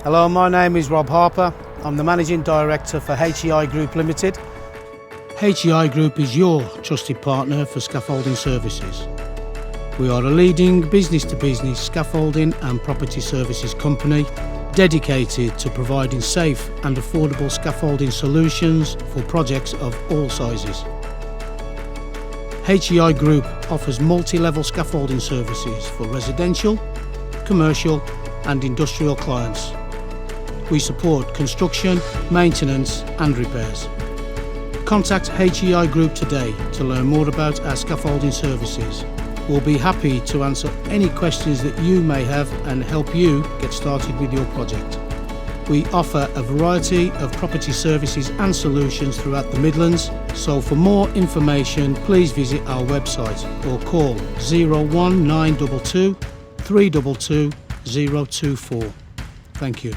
Hello, my name is Rob Harper. I'm the Managing Director for HEI Group Limited. HEI Group is your trusted partner for scaffolding services. We are a leading business-to-business scaffolding and property services company dedicated to providing safe and affordable scaffolding solutions for projects of all sizes. HEI Group offers multi-level scaffolding services for residential, commercial and industrial clients. We support construction, maintenance and repairs. Contact HEI Group today to learn more about our scaffolding services. We'll be happy to answer any questions that you may have and help you get started with your project. We offer a variety of property services and solutions throughout the Midlands, so for more information please visit our website or call 01922 322 024. Thank you.